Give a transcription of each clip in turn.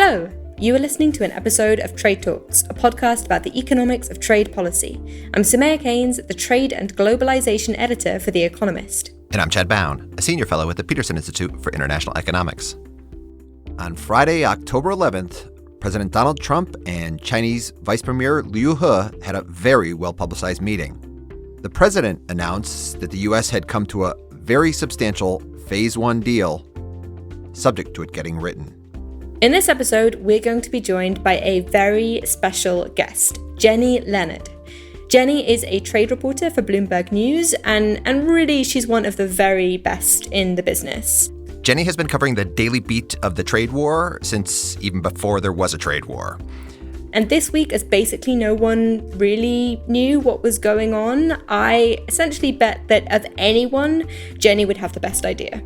Hello! You are listening to an episode of Trade Talks, a podcast about the economics of trade policy. I'm Samaya Keynes, the Trade and Globalization Editor for The Economist. And I'm Chad Bown, a senior fellow at the Peterson Institute for International Economics. On Friday, October 11th, President Donald Trump and Chinese Vice Premier Liu He had a very well-publicized meeting. The president announced that the U.S. had come to a very substantial Phase 1 deal, subject to it getting written. In this episode, we're going to be joined by a very special guest, Jenny Leonard. Jenny is a trade reporter for Bloomberg News, and really she's one of the very best in the business. Jenny has been covering the daily beat of the trade war since even before there was a trade war. And this week, as basically no one really knew what was going on, I essentially bet that of anyone, Jenny would have the best idea.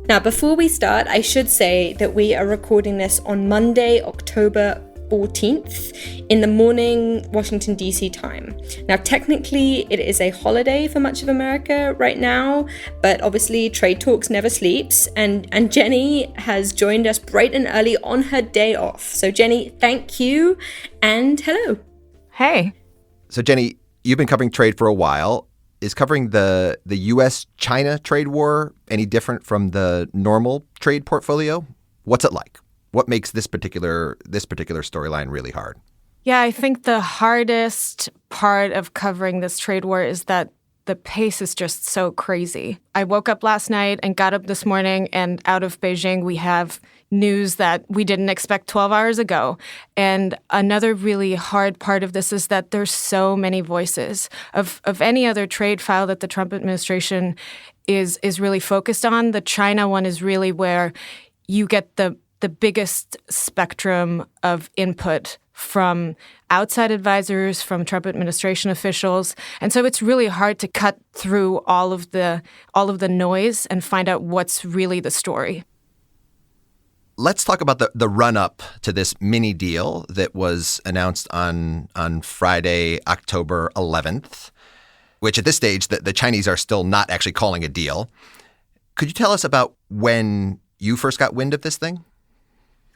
Now, before we start, I should say that we are recording this on Monday, October 14th, in the morning Washington, D.C. time. Now, technically, it is a holiday for much of America right now, but obviously Trade Talks never sleeps, and Jenny has joined us bright and early on her day off. So, Jenny, thank you, and hello. Hey. So, Jenny, you've been covering trade for a while. Is covering the U.S.-China trade war any different from the normal trade portfolio? What's it like? What makes this particular storyline really hard? Yeah, I think the hardest part of covering this trade war is that the pace is just so crazy. I woke up last night and got up this morning, and out of Beijing, we have news that we didn't expect 12 hours ago. And another really hard part of this is that there's so many voices. Of any other trade file that the Trump administration is really focused on, the China one is really where you get the biggest spectrum of input from outside advisors, from Trump administration officials. And so it's really hard to cut through all of the noise and find out what's really the story. Let's talk about the run-up to this mini deal that was announced on Friday, October 11th, which at this stage, the Chinese are still not actually calling a deal. Could you tell us about when you first got wind of this thing?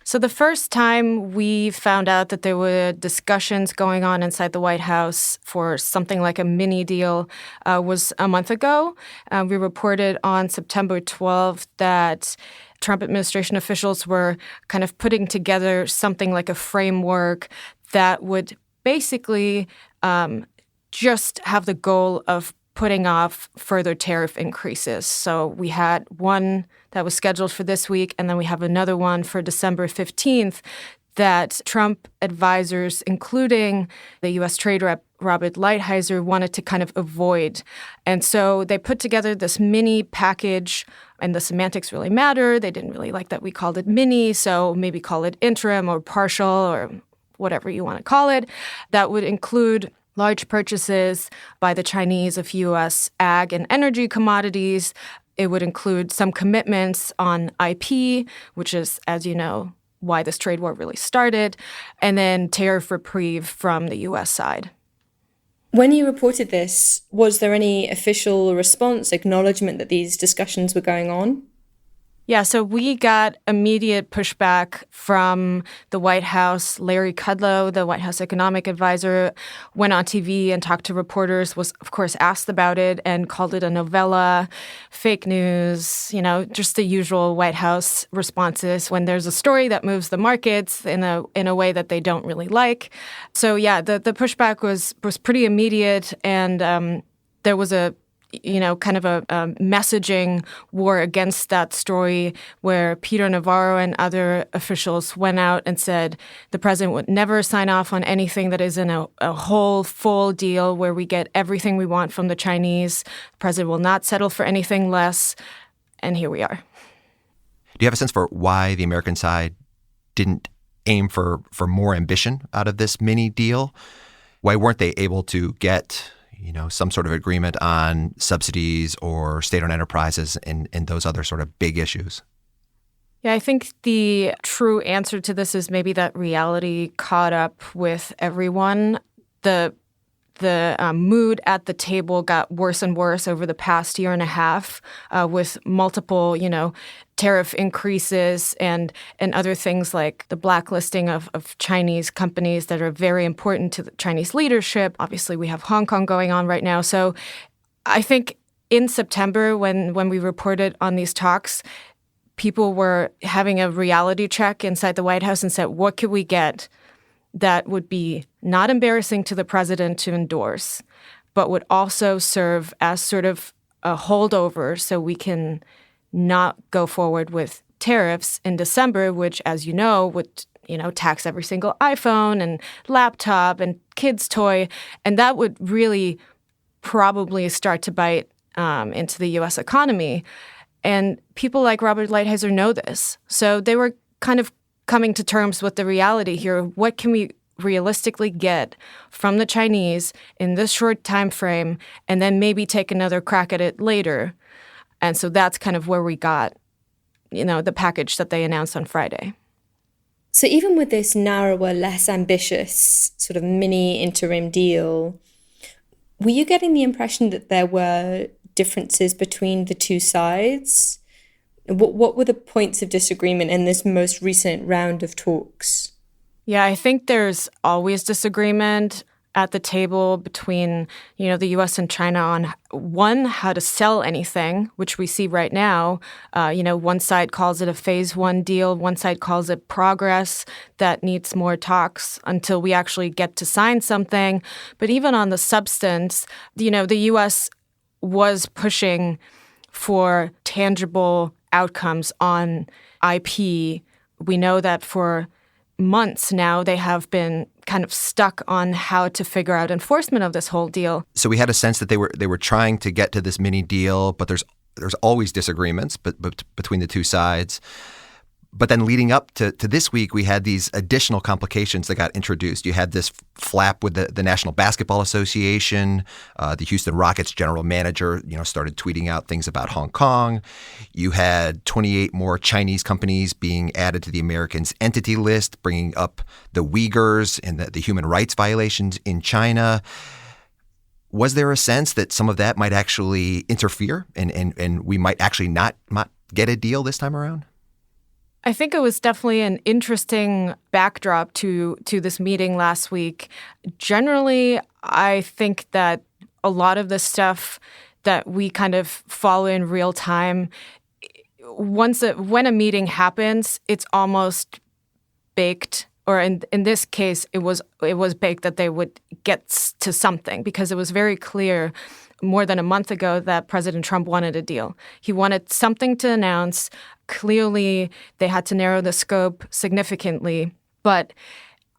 So the first time we found out that there were discussions going on inside the White House for something like a mini deal was a month ago. We reported on September 12th that Trump administration officials were kind of putting together something like a framework that would basically just have the goal of putting off further tariff increases. So we had one that was scheduled for this week, and then we have another one for December 15th that Trump advisors, including the U.S. Trade Rep Robert Lighthizer, wanted to kind of avoid. And so they put together this mini package, and the semantics really matter. They didn't really like that we called it mini, so maybe call it interim or partial or whatever you want to call it. That would include large purchases by the Chinese of U.S. ag and energy commodities. It would include some commitments on IP, which is, as you know, why this trade war really started, and then tariff reprieve from the U.S. side. When you reported this, was there any official response, acknowledgement that these discussions were going on? Yeah, so we got immediate pushback from the White House. Larry Kudlow, the White House economic advisor, went on TV and talked to reporters, was, of course, asked about it and called it a novella, fake news, just the usual White House responses when there's a story that moves the markets in a way that they don't really like. So, yeah, the pushback was pretty immediate, and there was kind of a messaging war against that story where Peter Navarro and other officials went out and said the president would never sign off on anything that isn't a whole, full deal where we get everything we want from the Chinese. The president will not settle for anything less. And here we are. Do you have a sense for why the American side didn't aim for more ambition out of this mini deal? Why weren't they able to get some sort of agreement on subsidies or state-owned enterprises and those other sort of big issues? Yeah, I think the true answer to this is maybe that reality caught up with everyone. The the mood at the table got worse and worse over the past year and a half with multiple, tariff increases and other things like the blacklisting of Chinese companies that are very important to the Chinese leadership. Obviously, we have Hong Kong going on right now. So I think in September, when we reported on these talks, people were having a reality check inside the White House and said, what could we get that would be not embarrassing to the president to endorse, but would also serve as sort of a holdover so we can not go forward with tariffs in December, which, as you know, would tax every single iPhone and laptop and kid's toy. And that would really probably start to bite into the U.S. economy. And people like Robert Lighthizer know this. So they were kind of coming to terms with the reality here. What can we realistically get from the Chinese in this short time frame, and then maybe take another crack at it later? And so that's kind of where we got, the package that they announced on Friday. So even with this narrower, less ambitious sort of mini interim deal, were you getting the impression that there were differences between the two sides? What were the points of disagreement in this most recent round of talks? Yeah, I think there's always disagreement at the table between, the U.S. and China on, one, how to sell anything, which we see right now. One side calls it a phase one deal. One side calls it progress that needs more talks until we actually get to sign something. But even on the substance, the U.S. was pushing for tangible outcomes on IP. We know that for months now, they have been kind of stuck on how to figure out enforcement of this whole deal. So we had a sense that they were trying to get to this mini deal, but there's always disagreements between the two sides. But then leading up to this week, we had these additional complications that got introduced. You had this flap with the National Basketball Association. The Houston Rockets general manager, started tweeting out things about Hong Kong. You had 28 more Chinese companies being added to the Americans Entity List, bringing up the Uyghurs and the human rights violations in China. Was there a sense that some of that might actually interfere and we might actually not get a deal this time around? I think it was definitely an interesting backdrop to this meeting last week. Generally, I think that a lot of the stuff that we kind of follow in real time, when a meeting happens, it's almost baked. Or in this case, it was baked that they would get to something, because it was very clear more than a month ago that President Trump wanted a deal. He wanted something to announce. Clearly, they had to narrow the scope significantly. But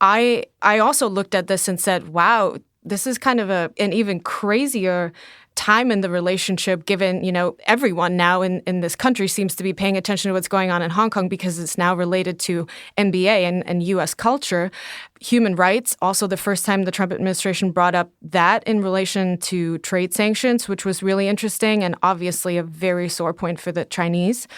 I also looked at this and said, wow, this is kind of an even crazier time in the relationship, given, everyone now in this country seems to be paying attention to what's going on in Hong Kong because it's now related to NBA and U.S. culture. Human rights, also the first time the Trump administration brought up that in relation to trade sanctions, which was really interesting and obviously a very sore point for the Chinese.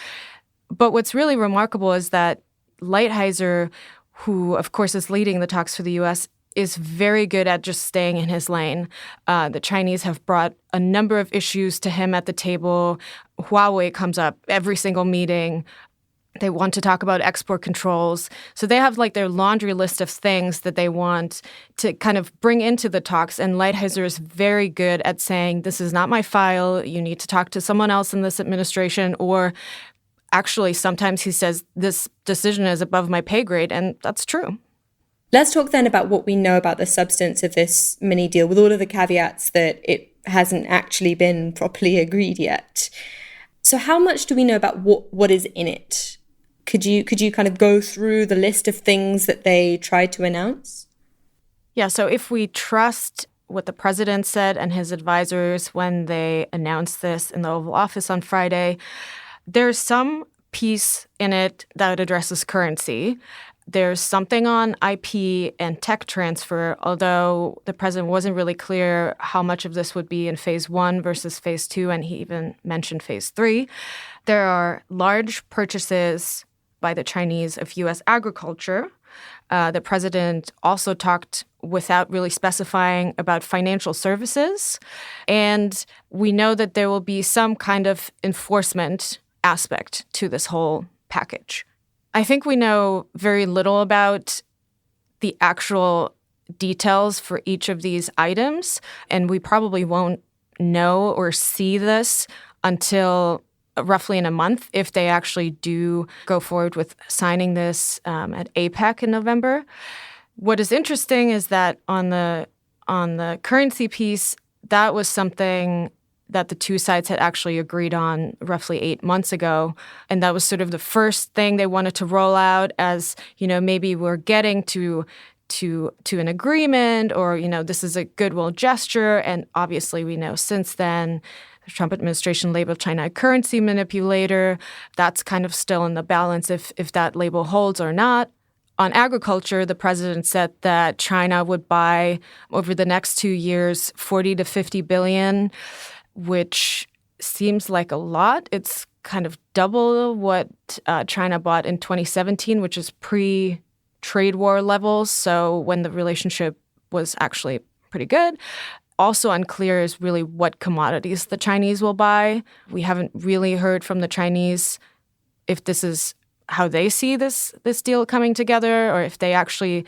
But what's really remarkable is that Lighthizer, who of course is leading the talks for the U.S., is very good at just staying in his lane. The Chinese have brought a number of issues to him at the table. Huawei comes up every single meeting. They want to talk about export controls. So they have their laundry list of things that they want to kind of bring into the talks. And Lighthizer is very good at saying, this is not my file. You need to talk to someone else in this administration. Or actually, sometimes he says, this decision is above my pay grade. And that's true. Let's talk then about what we know about the substance of this mini deal, with all of the caveats that it hasn't actually been properly agreed yet. So how much do we know about what is in it? Could you kind of go through the list of things that they tried to announce? Yeah, so if we trust what the president said and his advisors when they announced this in the Oval Office on Friday, there's some piece in it that addresses currency. There's something on IP and tech transfer, although the president wasn't really clear how much of this would be in phase one versus phase two, and he even mentioned phase three. There are large purchases by the Chinese of U.S. agriculture. The president also talked without really specifying about financial services. And we know that there will be some kind of enforcement aspect to this whole package. I think we know very little about the actual details for each of these items, and we probably won't know or see this until roughly in a month if they actually do go forward with signing this at APEC in November. What is interesting is that on the currency piece, that was something that the two sides had actually agreed on roughly 8 months ago. And that was sort of the first thing they wanted to roll out as, maybe we're getting to an agreement, or, this is a goodwill gesture. And obviously we know since then the Trump administration labeled China a currency manipulator. That's kind of still in the balance if that label holds or not. On agriculture, the president said that China would buy over the next 2 years 40 to 50 billion, which seems like a lot. It's kind of double what China bought in 2017, which is pre-trade war levels, so when the relationship was actually pretty good. Also unclear is really what commodities the Chinese will buy. We haven't really heard from the Chinese if this is how they see this deal coming together, or if they actually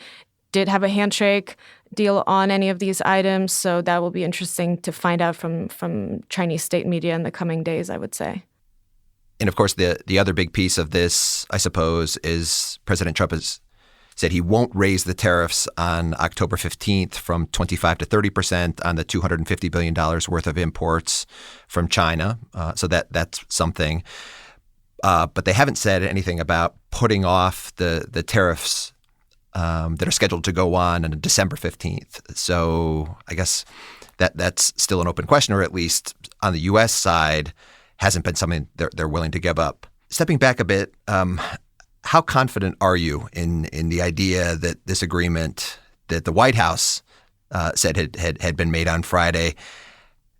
did have a handshake deal on any of these items. So that will be interesting to find out from Chinese state media in the coming days, I would say. And of course, the other big piece of this, I suppose, is President Trump has said he won't raise the tariffs on October 15th from 25 to 30% on the $250 billion worth of imports from China. So that's something. But they haven't said anything about putting off the tariffs that are scheduled to go on December 15th. So I guess that's still an open question, or at least on the U.S. side, hasn't been something they're willing to give up. Stepping back a bit, how confident are you in the idea that this agreement that the White House said had been made on Friday,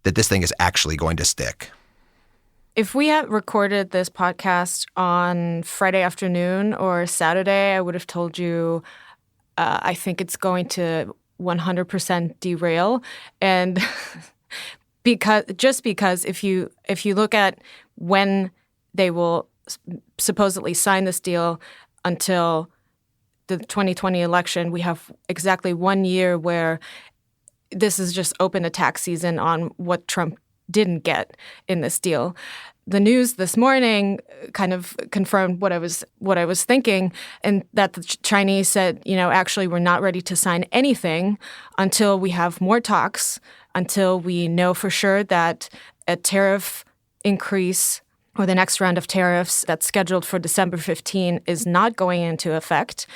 that this thing is actually going to stick? If we had recorded this podcast on Friday afternoon or Saturday, I would have told you I think it's going to 100% derail. And because if you look at when they will supposedly sign this deal until the 2020 election, we have exactly 1 year where this is just open attack season on what Trump didn't get in this deal. The news this morning kind of confirmed what I was thinking, and that the Chinese said, actually we're not ready to sign anything until we have more talks, until we know for sure that a tariff increase or the next round of tariffs that's scheduled for December 15 is not going into effect,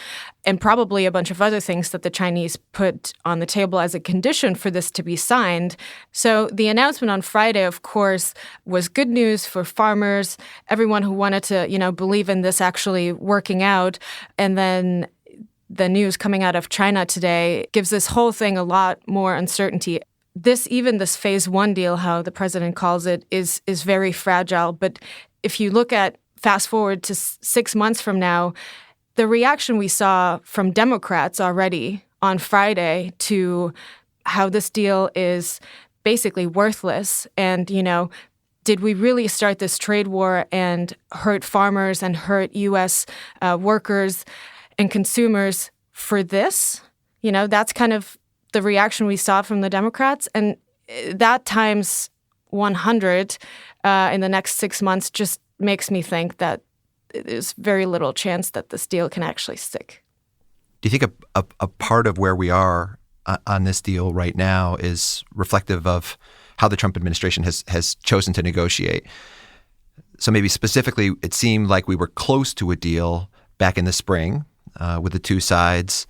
and probably a bunch of other things that the Chinese put on the table as a condition for this to be signed. So the announcement on Friday, of course, was good news for farmers, everyone who wanted to, believe in this actually working out. And then the news coming out of China today gives this whole thing a lot more uncertainty. This phase one deal, how the president calls it, is very fragile. But if you look at fast forward to 6 months from now, the reaction we saw from Democrats already on Friday to how this deal is basically worthless. And, did we really start this trade war and hurt farmers and hurt U.S. workers and consumers for this? That's kind of the reaction we saw from the Democrats, and that times 100 in the next 6 months just makes me think that there's very little chance that this deal can actually stick. Do you think a part of where we are on this deal right now is reflective of how the Trump administration has chosen to negotiate? So maybe specifically, it seemed like we were close to a deal back in the spring with the two sides.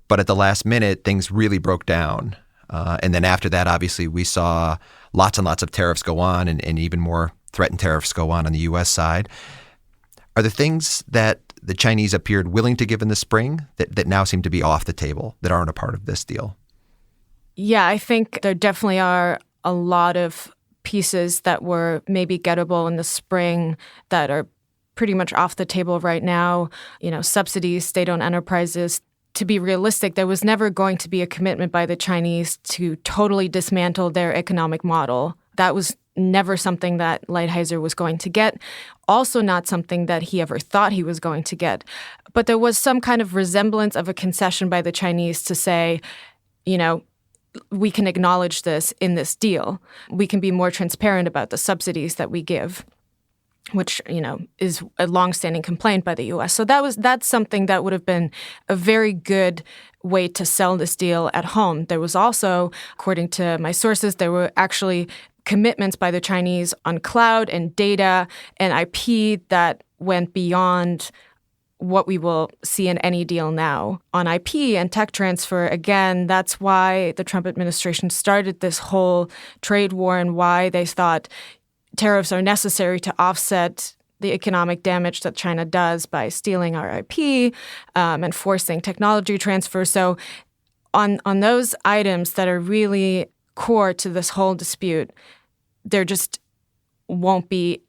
But at the last minute, things really broke down. And then after that, obviously, we saw lots and lots of tariffs go on and even more threatened tariffs go on the U.S. side. Are there things that the Chinese appeared willing to give in the spring that now seem to be off the table, that aren't a part of this deal? Yeah, I think there definitely are a lot of pieces that were maybe gettable in the spring that are pretty much off the table right now. Subsidies, state-owned enterprises. To be realistic, there was never going to be a commitment by the Chinese to totally dismantle their economic model. That was never something that Lighthizer was going to get. Also not something that he ever thought he was going to get. But there was some kind of resemblance of a concession by the Chinese to say, we can acknowledge this in this deal. We can be more transparent about the subsidies that we give, which, is a longstanding complaint by the U.S. So that's something that would have been a very good way to sell this deal at home. There was also, according to my sources, there were actually commitments by the Chinese on cloud and data and IP that went beyond what we will see in any deal now. On IP and tech transfer, again, that's why the Trump administration started this whole trade war and why they thought tariffs are necessary to offset the economic damage that China does by stealing our IP and forcing technology transfer. So on those items that are really core to this whole dispute, there just won't be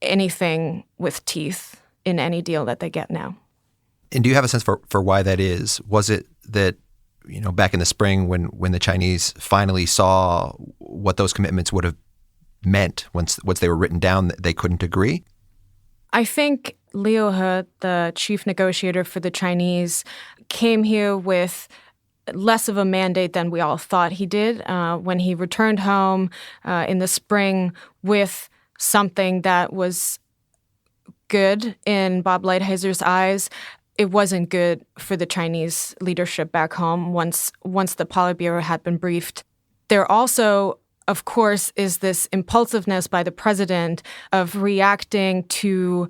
anything with teeth in any deal that they get now. And do you have a sense for why that is? Was it that, back in the spring when the Chinese finally saw what those commitments would have meant once they were written down, that they couldn't agree? I think Liu He, the chief negotiator for the Chinese, came here with less of a mandate than we all thought he did when he returned home in the spring with something that was good in Bob Lighthizer's eyes. It wasn't good for the Chinese leadership back home once the Politburo had been briefed. There also, of course, is this impulsiveness by the president of reacting to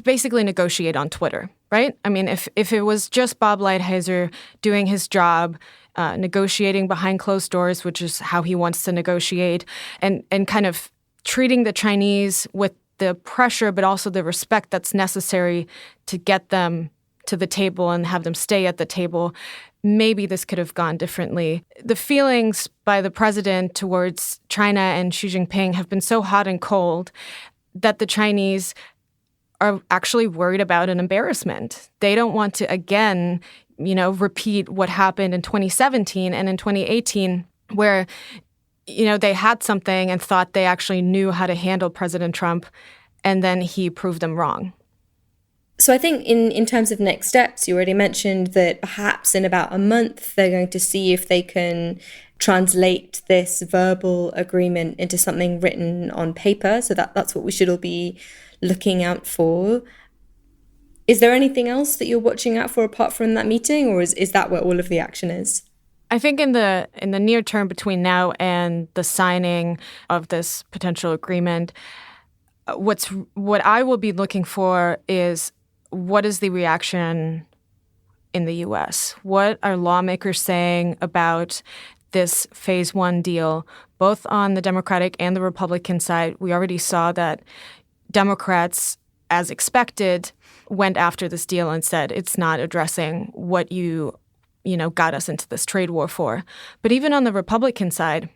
basically negotiate on Twitter, right? I mean, if it was just Bob Lighthizer doing his job, negotiating behind closed doors, which is how he wants to negotiate, and kind of treating the Chinese with the pressure, but also the respect that's necessary to get them to the table and have them stay at the table, maybe this could have gone differently. The feelings by the president towards China and Xi Jinping have been so hot and cold that the Chinese are actually worried about an embarrassment. They don't want to, again, repeat what happened in 2017 and in 2018, where they had something and thought they actually knew how to handle President Trump, and then he proved them wrong. So I think in terms of next steps, you already mentioned that perhaps in about a month, they're going to see if they can translate this verbal agreement into something written on paper. So that's what we should all be looking out for. Is there anything else that you're watching out for apart from that meeting, or is that where all of the action is? I think in the near term between now and the signing of this potential agreement, what I will be looking for is what is the reaction in the U.S.? What are lawmakers saying about this phase one deal, both on the Democratic and the Republican side? We already saw that Democrats, as expected, went after this deal and said it's not addressing what you got us into this trade war for. But even on the Republican side,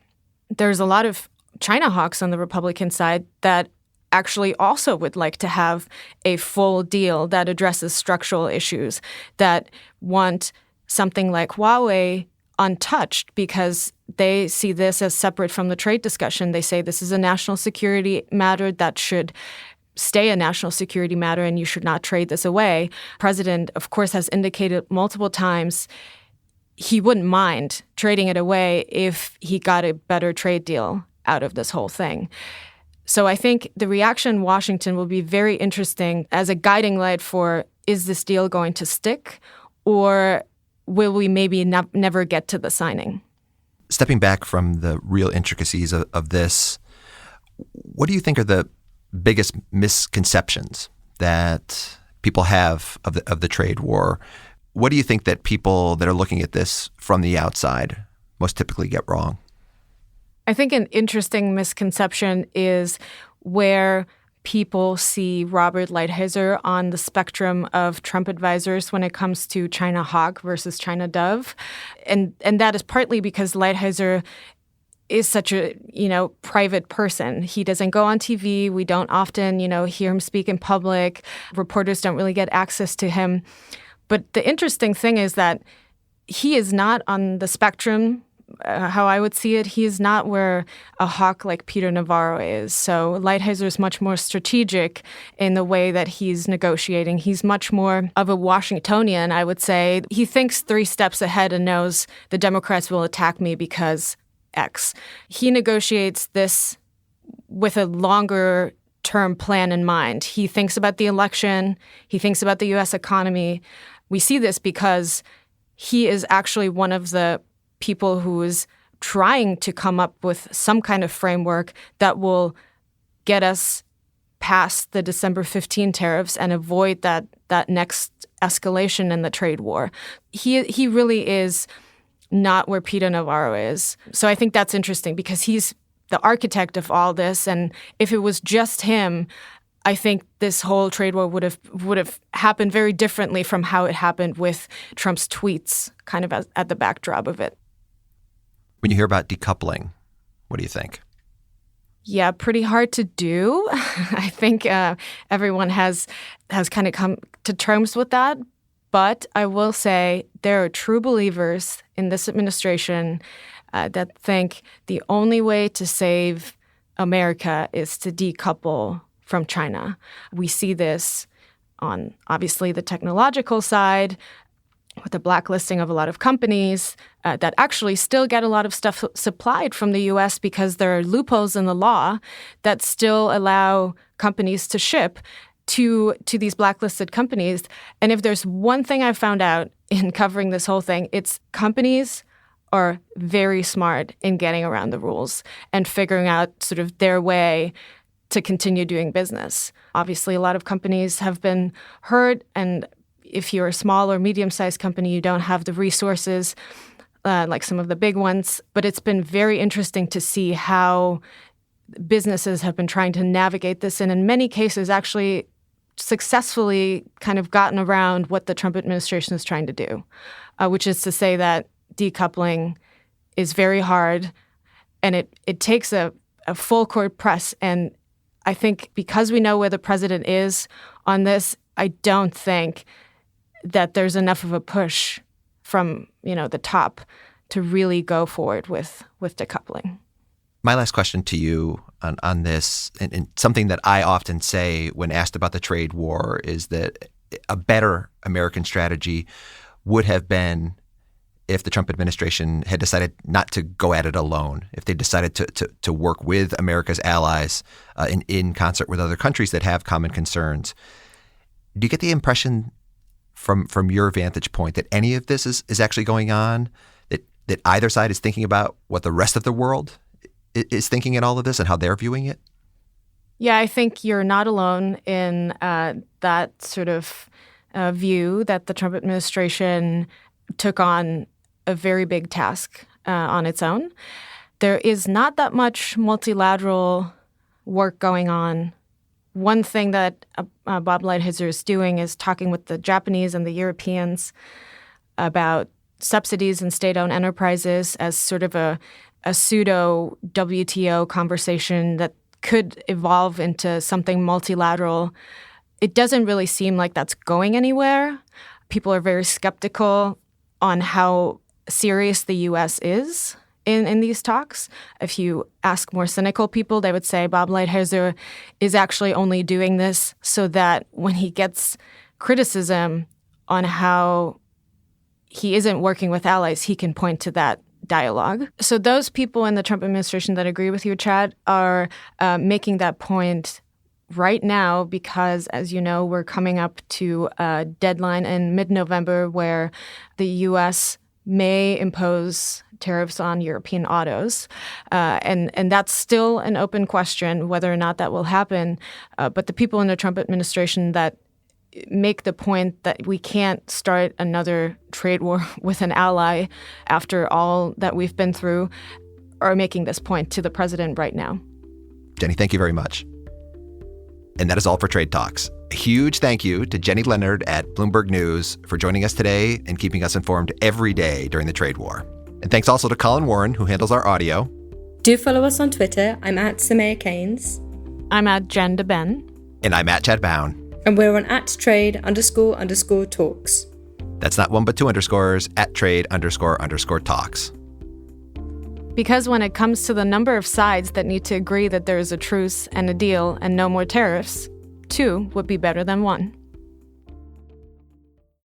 there's a lot of China hawks on the Republican side that actually also would like to have a full deal that addresses structural issues, that want something like Huawei untouched because they see this as separate from the trade discussion. They say this is a national security matter that should stay a national security matter and you should not trade this away. President, of course, has indicated multiple times he wouldn't mind trading it away if he got a better trade deal out of this whole thing. So I think the reaction in Washington will be very interesting as a guiding light for, is this deal going to stick, or will we maybe never get to the signing? Stepping back from the real intricacies of this, what do you think are the biggest misconceptions that people have of the trade war? What do you think that people that are looking at this from the outside most typically get wrong? I think an interesting misconception is where people see Robert Lighthizer on the spectrum of Trump advisors when it comes to China hawk versus China dove. And that is partly because Lighthizer is such a, private person. He doesn't go on TV. We don't often, hear him speak in public. Reporters don't really get access to him. But the interesting thing is that he is not on the spectrum, how I would see it. He is not where a hawk like Peter Navarro is. So Lighthizer is much more strategic in the way that he's negotiating. He's much more of a Washingtonian, I would say. He thinks 3 steps ahead and knows the Democrats will attack me because X. He negotiates this with a longer term plan in mind. He thinks about the election. He thinks about the U.S. economy. We see this because he is actually one of the people who is trying to come up with some kind of framework that will get us past the December 15 tariffs and avoid that next escalation in the trade war. He really is not where Peter Navarro is. So I think that's interesting because he's the architect of all this. And if it was just him, I think this whole trade war would have happened very differently from how it happened with Trump's tweets kind of at the backdrop of it. When you hear about decoupling, what do you think? Yeah, pretty hard to do. I think everyone has kind of come to terms with that. But I will say there are true believers in this administration that think the only way to save America is to decouple from China. We see this on, obviously, the technological side, with the blacklisting of a lot of companies that actually still get a lot of stuff supplied from the U.S. because there are loopholes in the law that still allow companies to ship to these blacklisted companies. And if there's one thing I've found out in covering this whole thing, it's companies are very smart in getting around the rules and figuring out sort of their way to continue doing business. Obviously, a lot of companies have been hurt, and if you're a small or medium-sized company, you don't have the resources like some of the big ones. But it's been very interesting to see how businesses have been trying to navigate this and in many cases actually successfully kind of gotten around what the Trump administration is trying to do, which is to say that decoupling is very hard and it takes a full court press. And I think because we know where the president is on this, I don't think that there's enough of a push from, the top to really go forward with decoupling. My last question to you on this, and something that I often say when asked about the trade war, is that a better American strategy would have been if the Trump administration had decided not to go at it alone, if they decided to work with America's allies in concert with other countries that have common concerns. Do you get the impression from your vantage point that any of this is actually going on, that either side is thinking about what the rest of the world is thinking in all of this and how they're viewing it? Yeah, I think you're not alone in that sort of view that the Trump administration took on a very big task on its own. There is not that much multilateral work going on. One thing that Bob Lighthizer is doing is talking with the Japanese and the Europeans about subsidies in state-owned enterprises as sort of a pseudo WTO conversation that could evolve into something multilateral. It doesn't really seem like that's going anywhere. People are very skeptical on how serious the U.S. is in these talks. If you ask more cynical people, they would say Bob Lighthizer is actually only doing this so that when he gets criticism on how he isn't working with allies, he can point to that dialogue. So those people in the Trump administration that agree with you, Chad, are making that point right now because, as you know, we're coming up to a deadline in mid-November where the U.S. may impose tariffs on European autos. And that's still an open question whether or not that will happen. But the people in the Trump administration that make the point that we can't start another trade war with an ally after all that we've been through are making this point to the president right now. Jenny, thank you very much. And that is all for Trade Talks. A huge thank you to Jenny Leonard at Bloomberg News for joining us today and keeping us informed every day during the trade war. And thanks also to Colin Warren, who handles our audio. Do follow us on Twitter. I'm at Samaya Keynes. I'm at Jen DeBen. And I'm at Chad Bown. And we're on @trade__talks. That's not one but two underscores, @trade__talks. Because when it comes to the number of sides that need to agree that there is a truce and a deal and no more tariffs, 2 would be better than 1.